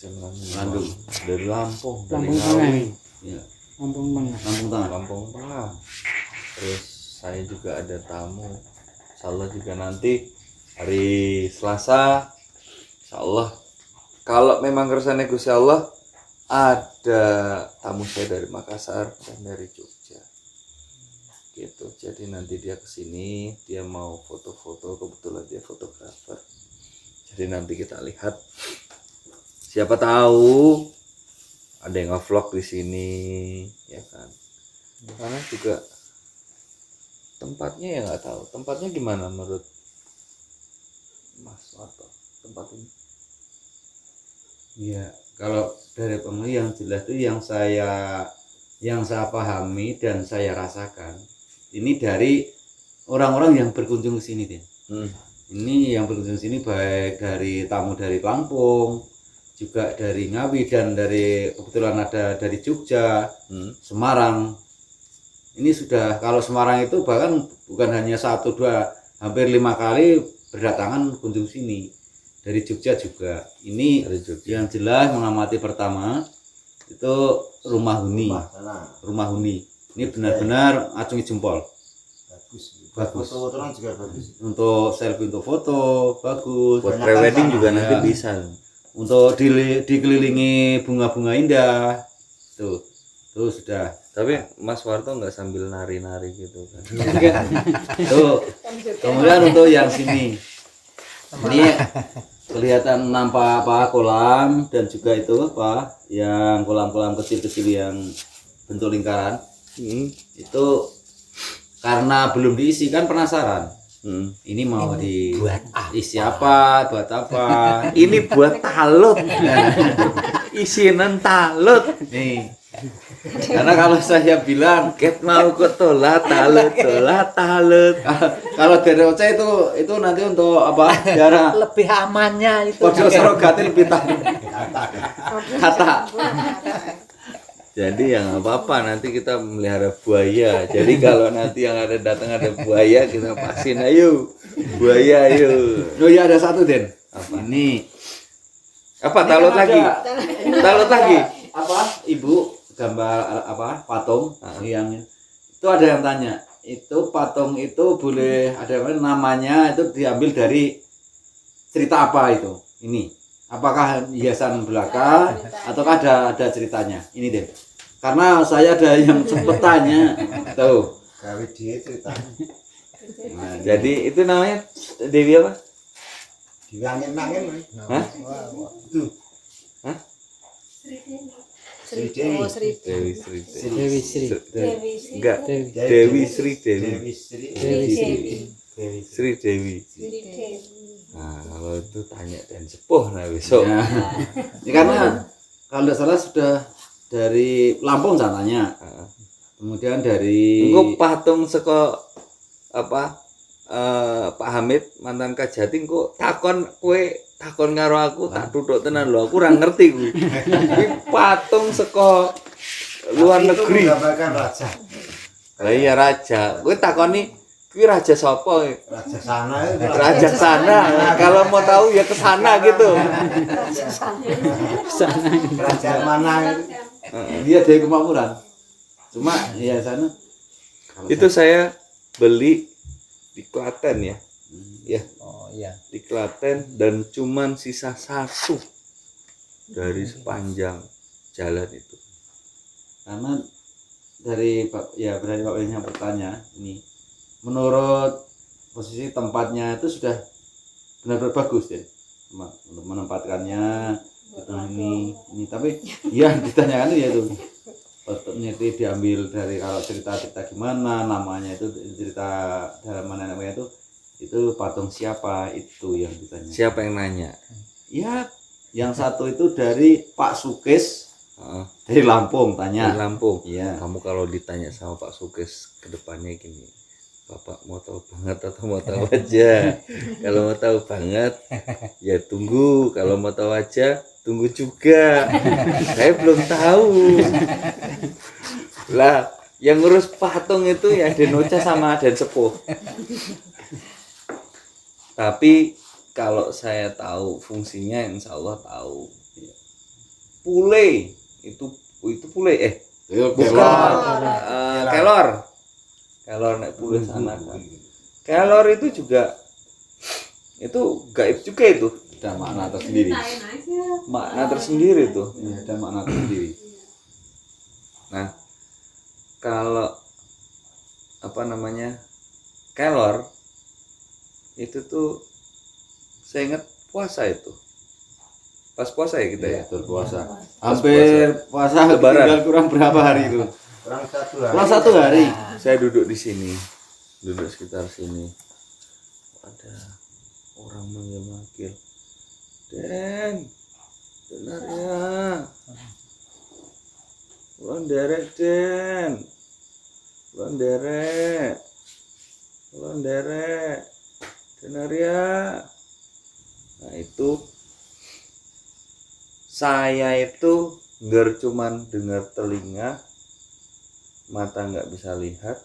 Speaker 1: SD Merandung.
Speaker 2: Merandung.
Speaker 1: Dari Lampung, dari
Speaker 3: Lampung Tengah.
Speaker 1: Ngawi,
Speaker 2: Ya,
Speaker 3: Lampung Tengah.
Speaker 2: Lampung Tengah.
Speaker 1: Lampung Tengah. Terus saya juga ada tamu. Insyaallah juga nanti hari Selasa. Insyaallah kalau memang kersane Gusti Allah ada tamu saya dari Makassar dan dari Jogja. Gitu. Jadi nanti dia kesini, dia mau foto-foto, kebetulan dia fotografer. Jadi nanti kita lihat. Siapa tahu ada yang nge-vlog di sini, ya kan? Karena juga tempatnya ya nggak tahu. Tempatnya gimana menurut Mas Warto? Tempat ini?
Speaker 2: Iya, kalau dari penghuni yang jelas itu yang saya pahami dan saya rasakan ini dari orang-orang yang berkunjung ke sini, Din. Ini yang berkunjung ke sini baik dari tamu dari Lampung, juga dari Ngawi, dan dari kebetulan ada dari Jogja, Semarang. Ini sudah, kalau Semarang itu bahkan bukan hanya 1, 2, hampir 5 kali berdatangan kunjung sini. Dari Jogja juga. Ini
Speaker 1: Dari Jogja.
Speaker 2: yang jelas mengamati pertama itu rumah huni. Rumah huni. Ini benar-benar acungi jempol. Bagus.
Speaker 6: Foto-fotoan juga bagus.
Speaker 2: Untuk selfie, untuk foto bagus.
Speaker 1: Buat prewedding juga nanti bisa.
Speaker 2: untuk dikelilingi bunga-bunga indah. Tuh sudah.
Speaker 1: Tapi Mas Warto nggak sambil nari-nari gitu kan?
Speaker 2: Tuh. Kemudian untuk yang sini, ini kelihatan nampak kolam dan juga itu yang kolam-kolam kecil-kecil yang bentuk lingkaran. Itu karena belum diisi kan penasaran. Ini mau diisi apa, buat apa?
Speaker 1: Ini buat talut. Isinan talut.
Speaker 2: Nih. Karena kalau saya bilang
Speaker 1: Ket mau ke tolat talut.
Speaker 2: kalau dari Oce itu nanti untuk apa? Darah
Speaker 4: Lebih amannya itu.
Speaker 2: Podo surogati lebih tahu. Kata.
Speaker 1: Jadi ya nggak apa-apa, nanti kita melihara buaya. Jadi kalau nanti yang datang ada buaya, kita pasin ayo. Buaya ayo.
Speaker 2: Oh iya ada satu Den.
Speaker 1: Apa?
Speaker 2: Ini
Speaker 1: Apa talut
Speaker 2: kan
Speaker 1: lagi?
Speaker 2: ada-
Speaker 1: Talut lagi.
Speaker 2: Apa? Ibu gambar apa? Patung yang itu ada yang tanya. Itu patung itu boleh ada yang namanya itu diambil dari cerita apa itu? Ini. Apakah hiasan belaka ataukah ada ceritanya? Ini deh. Karena saya ada yang sempet tanya. Tuh.
Speaker 6: Gawe dia cerita.
Speaker 2: Nah,
Speaker 1: Jadi itu namanya Dewi apa?
Speaker 6: Diangin-angin.
Speaker 1: Hah?
Speaker 6: Itu.
Speaker 1: Hah?
Speaker 6: Sri Dewi.
Speaker 5: Oh, Sri
Speaker 1: Dewi Sri.
Speaker 3: Dewi Sri.
Speaker 5: Dewi Sri.
Speaker 1: Enggak.
Speaker 3: Dewi.
Speaker 1: Dewi Sri Dewi.
Speaker 6: Dewi Sri.
Speaker 3: Dewi Sri.
Speaker 6: Dewi Sri.
Speaker 1: Sri Dewi.
Speaker 5: Sri Dewi.
Speaker 1: Nah, kalau itu tanya dan sepuh nah besok.
Speaker 2: ya. Ini karena kalau tidak salah sudah dari Lampung sananya. Kemudian dari
Speaker 1: Engko patung saka apa Pak Hamid mantan Kajati engko takon karo aku tak tutuk tenan lho, aku ora ngerti kuwi. Kuwi patung saka luar negeri.
Speaker 6: Itu menggambarkan raja.
Speaker 1: Lah iya raja. Kowe takoni kuwi raja sapa?
Speaker 6: Raja sana itu.
Speaker 1: Raja sana. Kalau mau tahu ya ke sana gitu.
Speaker 6: Raja mana itu?
Speaker 2: dia dari Kemakmuran. Cuma ya sana
Speaker 1: Itu saya beli di Klaten ya. Ya,
Speaker 4: Oh iya.
Speaker 1: di Klaten dan cuman sisa satu dari sepanjang jalan itu.
Speaker 2: karena dari berani Pak yang bertanya ini menurut posisi tempatnya itu sudah benar-benar bagus ya untuk menempatkannya gitu, ini tapi ya ditanyakan ya itu fotonya itu diambil dari kalau cerita gimana namanya itu cerita dalam mana namanya itu patung siapa itu yang ditanya.
Speaker 1: Siapa yang nanya?
Speaker 2: Ya yang satu itu dari Pak Sukes
Speaker 1: Heeh,
Speaker 2: dari Lampung
Speaker 1: di
Speaker 2: tanya.
Speaker 1: Lampung.
Speaker 2: Iya.
Speaker 1: Kamu kalau ditanya sama Pak Sukes ke depannya gini, Bapak mau tahu banget atau mau tahu aja? Kalau mau tahu banget, ya tunggu. Kalau mau tahu aja, tunggu juga. Saya belum tahu. Lah, yang ngurus patung itu ya Denoca sama Den Sepuh. Tapi kalau saya tahu fungsinya, insya Allah tahu. Pule itu pule bukan kelor naik pule sana kan. Kelor itu juga itu gaib juga itu,
Speaker 2: Ada makna tersendiri.
Speaker 1: makna tersendiri tuh.
Speaker 2: Iya, ada makna tersendiri.
Speaker 1: Nah, kalau apa namanya kelor itu tuh saya ingat puasa itu pas puasa ya kita ya.
Speaker 2: Betul puasa. Hampir puasa
Speaker 1: Lebaran.
Speaker 2: tinggal kurang berapa hari itu?
Speaker 6: Kurang 1 hari.
Speaker 2: Kurang 1 hari.
Speaker 1: Saya duduk di sini, duduk sekitar sini. Ada orang manggil-manggil. Den, benar ya. Ulun derek Den. Ulun derek. Ulun derek. Benar ya. Nah itu saya itu cuman dengar telinga, mata nggak bisa lihat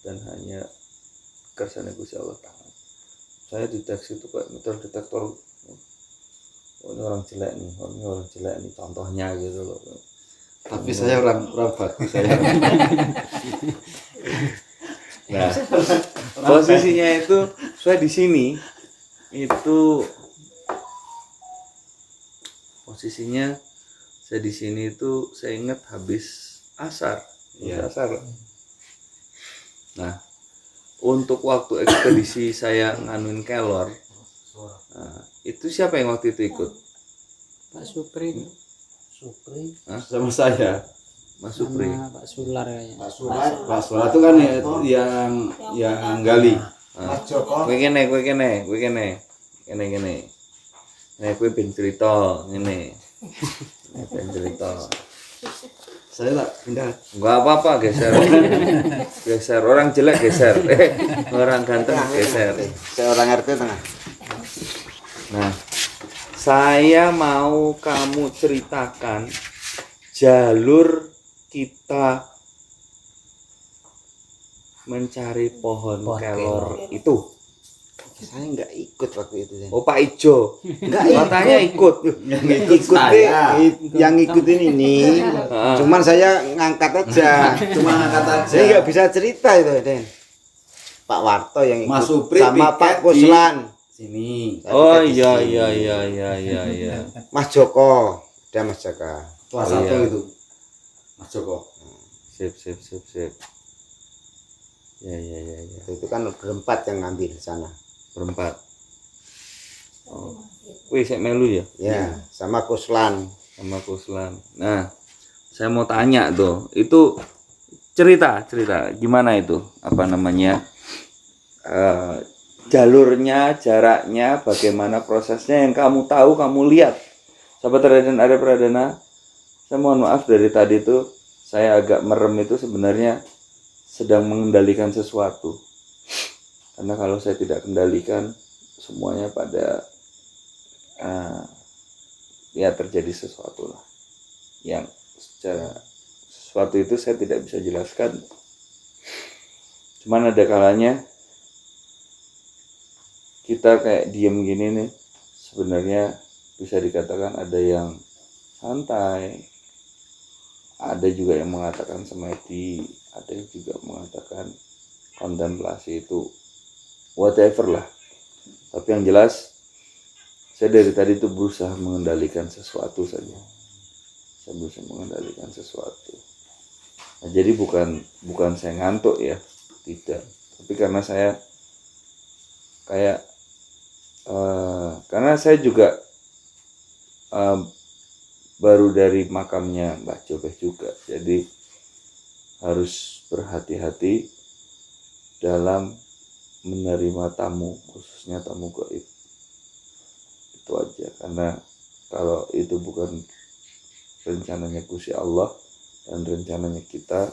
Speaker 1: dan hanya kersane Gusti Allah tangan. Saya deteksi itu kayak metal detektor. Oh, ini orang jelek nih, oh, ini orang jelek nih contohnya gitu loh.
Speaker 2: Tapi saya orang bagus saya.
Speaker 1: Nah, posisinya itu saya di sini itu posisinya saya di sini itu saya ingat habis asar.
Speaker 2: Iya.
Speaker 1: Asar. Nah, untuk waktu ekspedisi saya nganuin kelor, nah, itu siapa yang waktu itu ikut?
Speaker 3: Pak Supri
Speaker 4: Supri
Speaker 2: Sama saya.
Speaker 1: Mas Supri.
Speaker 3: sama Pak Sular kayaknya.
Speaker 2: Pak Surat itu kan yang gali.
Speaker 6: Mas Joko
Speaker 1: Kowe kene. Nek kowe ben cerita ngene. Ben cerita.
Speaker 2: Saya tak pindah.
Speaker 1: Enggak apa-apa geser. Geser orang jelek geser. Orang ganteng geser.
Speaker 6: saya orang RT tengah.
Speaker 1: Nah, saya mau kamu ceritakan jalur kita mencari pohon kelor itu.
Speaker 6: Saya nggak ikut waktu itu. Den.
Speaker 1: Oh, Pak Ijo.
Speaker 6: Nggak
Speaker 1: Katanya ikut.
Speaker 6: ikut yang ngikutin ini. Cuman saya ngangkat aja.
Speaker 2: Cuma ngangkat aja.
Speaker 6: Saya nggak bisa cerita itu, Den. Pak Warto yang ikut
Speaker 2: Mas Supri
Speaker 6: sama
Speaker 2: piket
Speaker 6: Pak
Speaker 2: di-
Speaker 6: Kuslan.
Speaker 2: Sini.
Speaker 6: Saya
Speaker 1: Oh
Speaker 6: piket di
Speaker 1: iya
Speaker 6: sini.
Speaker 1: iya.
Speaker 6: Mas Joko, ada Mas Jaka.
Speaker 2: Kelas
Speaker 1: Oh,
Speaker 2: 1
Speaker 1: iya.
Speaker 2: itu. Mas Joko.
Speaker 1: Sip. Ya.
Speaker 6: Itu kan berempat yang ngambil di sana.
Speaker 1: Berempat. Oh. Wih, saya melu ya
Speaker 6: Ya, sama Kuslan.
Speaker 1: sama Kuslan. Nah, saya mau tanya tuh, itu cerita gimana itu? Apa namanya? Jalurnya, jaraknya, bagaimana prosesnya yang kamu tahu, kamu lihat. Sahabat Raden Arya Pradana, saya mohon maaf dari tadi tuh saya agak merem itu sebenarnya sedang mengendalikan sesuatu. Karena kalau saya tidak kendalikan semuanya pada ya terjadi sesuatu lah yang secara sesuatu itu saya tidak bisa jelaskan. Cuman ada kalanya kita kayak diem gini nih, sebenarnya bisa dikatakan ada yang santai, ada juga yang mengatakan semedi, ada yang juga mengatakan kontemplasi itu whatever lah. Tapi yang jelas saya dari tadi tuh berusaha mengendalikan sesuatu saja. Saya berusaha mengendalikan sesuatu. Nah, jadi bukan saya ngantuk ya, tidak. Tapi karena saya kayak karena saya juga baru dari makamnya Mbah Jobeh juga, jadi harus berhati-hati dalam menerima tamu, khususnya tamu gaib. Itu aja, karena kalau itu bukan rencananya Gusti Allah dan rencananya kita,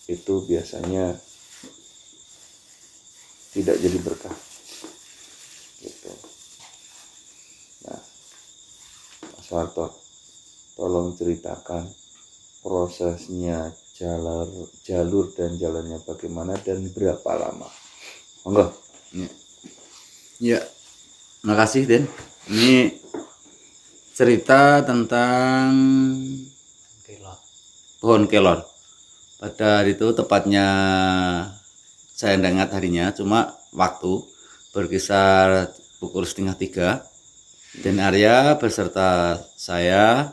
Speaker 1: itu biasanya tidak jadi berkah gitu. Nah, Mas Warto, tolong ceritakan prosesnya, jalur dan jalannya bagaimana dan berapa lama. Monggo.
Speaker 2: Ya, makasih Den. Ini cerita tentang pohon kelor. Pada hari itu tepatnya saya tidak ingat harinya, cuma waktu berkisar pukul 2:30. Den Arya beserta saya,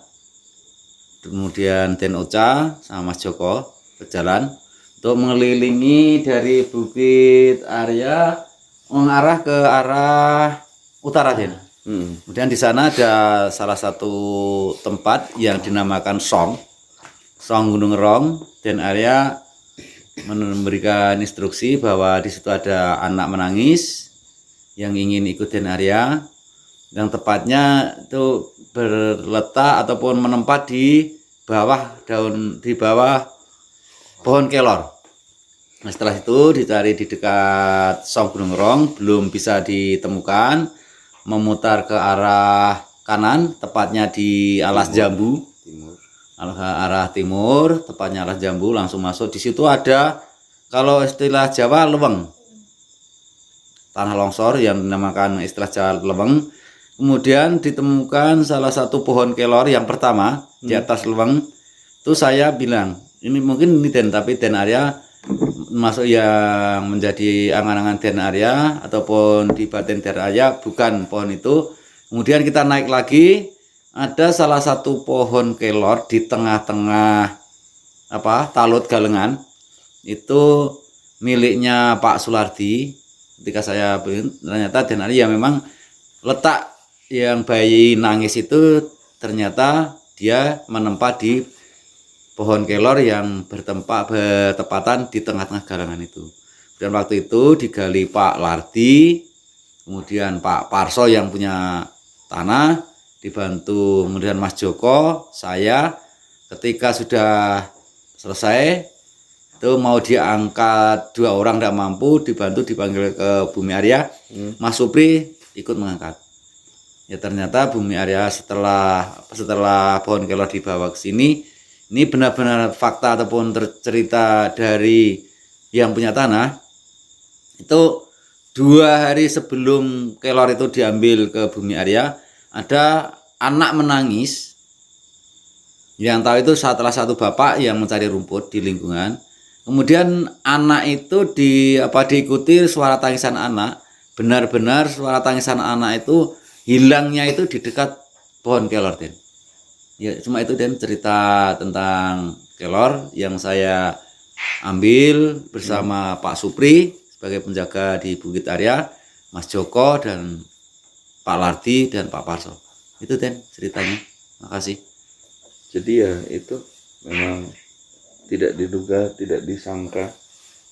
Speaker 2: kemudian Den Ocha sama Mas Joko berjalan untuk mengelilingi dari Bukit Arya mengarah ke arah utara, Den. Kemudian di sana ada salah satu tempat yang dinamakan Song Gunung Rong. Den Arya memberikan instruksi bahwa di situ ada anak menangis yang ingin ikut Den Arya, yang tepatnya itu berletak ataupun menempat di bawah pohon kelor. Nah, setelah itu dicari di dekat Song Gunung Rong, belum bisa ditemukan, memutar ke arah kanan, tepatnya di Alas Jambu, arah timur, tepatnya Alas Jambu, langsung masuk. Di situ ada, kalau istilah Jawa, leweng, tanah longsor yang dinamakan istilah Jawa leweng. Kemudian ditemukan salah satu pohon kelor yang pertama di atas leweng. Itu saya bilang, ini mungkin ini Den, tapi Den Arya masuk yang menjadi angan-angan Den Arya ataupun di batin Den Arya bukan pohon itu. Kemudian kita naik lagi, ada salah satu pohon kelor di tengah-tengah talut galengan itu miliknya Pak Sulardi. Ketika saya beli, ternyata Den Arya memang letak yang bayi nangis itu ternyata dia menempa di pohon kelor yang bertepatan di tengah-tengah galengan itu. Dan waktu itu digali Pak Lardi, kemudian Pak Parso yang punya tanah, dibantu kemudian Mas Joko, saya. Ketika sudah selesai itu mau diangkat 2 orang tidak mampu, dipanggil ke Bumi Arya, Mas Supri ikut mengangkat. Ya ternyata Bumi Arya setelah pohon kelor dibawa ke sini, ini benar-benar fakta ataupun cerita dari yang punya tanah. Itu 2 hari sebelum kelor itu diambil ke Bumi Arya, ada anak menangis. Yang tahu itu salah satu bapak yang mencari rumput di lingkungan. Kemudian anak itu diikuti suara tangisan anak. Benar-benar suara tangisan anak itu hilangnya itu di dekat pohon kelor, Den. Ya, cuma itu, Den, cerita tentang kelor yang saya ambil bersama Pak Supri sebagai penjaga di Bukit Arya, Mas Joko dan Pak Lardi dan Pak Parso. Itu, Den, ceritanya. Makasih.
Speaker 1: Jadi ya itu memang tidak diduga, tidak disangka,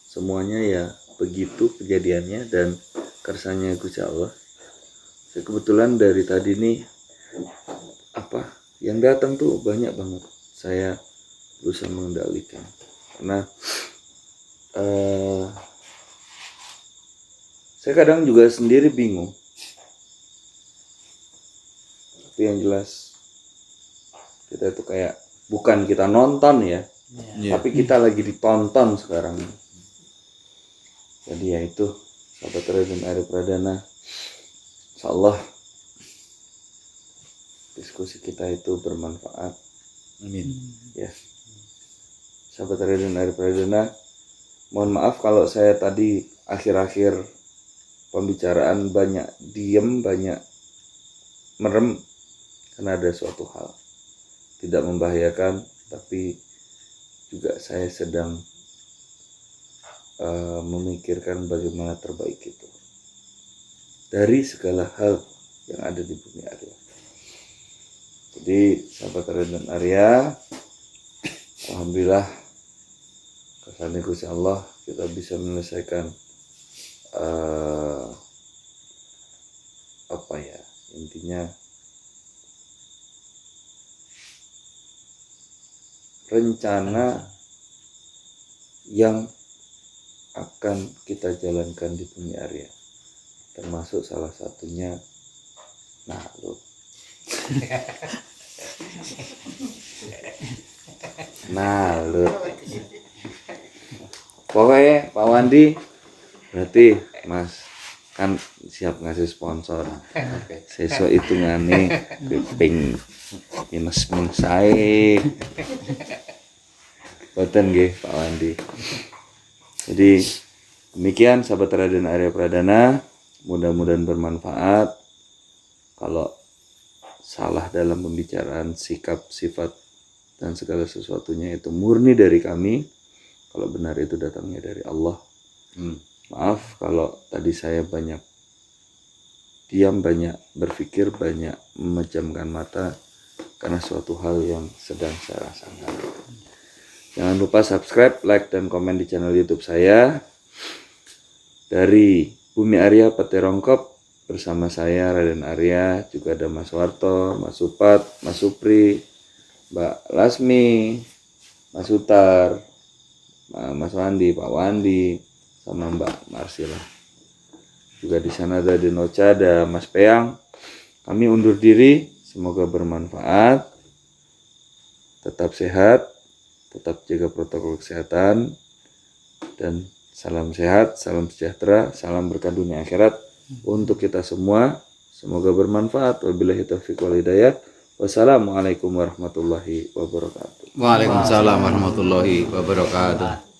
Speaker 1: semuanya ya begitu kejadiannya dan kersanya Gusti Allah. Saya kebetulan dari tadi nih yang datang tuh banyak banget. Saya berusaha mengendalikan karena saya kadang juga sendiri bingung. Tapi yang jelas kita itu kayak bukan kita nonton ya, tapi kita lagi ditonton sekarang. Jadi ya itu, sahabat Raden Arya Pradana, insyaallah diskusi kita itu bermanfaat.
Speaker 2: Amin.
Speaker 1: Ya, sahabat Raden Arya Pradana, mohon maaf kalau saya tadi akhir-akhir pembicaraan banyak diem, banyak merem karena ada suatu hal tidak membahayakan, tapi juga saya sedang memikirkan bagaimana terbaik itu dari segala hal yang ada di Bumi Arya. Jadi sahabat Raden Arya, alhamdulillah karena Gusti Allah kita bisa menyelesaikan intinya rencana yang akan kita jalankan di Bumi Arya, termasuk salah satunya Nalut. Nalut. Pokoknya Pak Wandi berarti Mas kan siap ngasih sponsor. Sesuk hitungane ping minus saya. Boten nggih Pak Wandi. Jadi demikian sahabat Raden Arya Pradana, mudah-mudahan bermanfaat. Kalau salah dalam pembicaraan, sikap, sifat dan segala sesuatunya itu murni dari kami. Kalau benar itu datangnya dari Allah. Maaf kalau tadi saya banyak diam, banyak berpikir, banyak memejamkan mata karena suatu hal yang sedang saya rasakan. Jangan lupa subscribe, like, dan komen di channel YouTube saya. Dari Bumi Arya Peterongkop bersama saya Raden Arya, juga ada Mas Warto, Mas Supat, Mas Supri, Mbak Lasmi, Mas Utar, Mas Wandi, Pak Wandi, sama Mbak Marsila. Juga di sana ada Denoca, ada Mas Peang. Kami undur diri, semoga bermanfaat. Tetap sehat, tetap jaga protokol kesehatan, dan salam sehat, salam sejahtera, salam berkah dunia akhirat untuk kita semua. Semoga bermanfaat. Wabillahi taufiq wal hidayah. Wassalamualaikum warahmatullahi wabarakatuh.
Speaker 2: Waalaikumsalam warahmatullahi wabarakatuh.